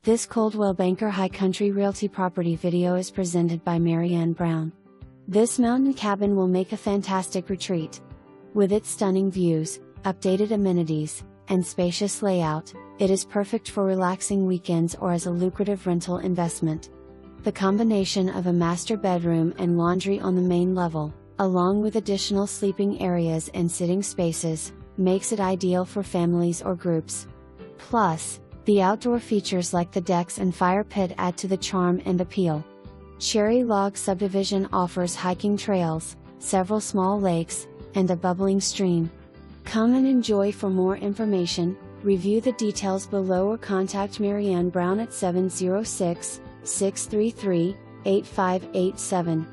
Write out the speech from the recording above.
This Coldwell Banker High Country Realty property video is presented by MaryAnn Brown. This mountain cabin will make a fantastic retreat. With its stunning views, updated amenities, and spacious layout, it is perfect for relaxing weekends or as a lucrative rental investment. The combination of a master bedroom and laundry on the main level, along with additional sleeping areas and sitting spaces, makes it ideal for families or groups. Plus, the outdoor features like the decks and fire pit add to the charm and appeal. Log Subdivision offers hiking trails, several small lakes, and a bubbling stream. Come and enjoy. For more information, review the details below or contact MaryAnn Brown at 706-633-8587.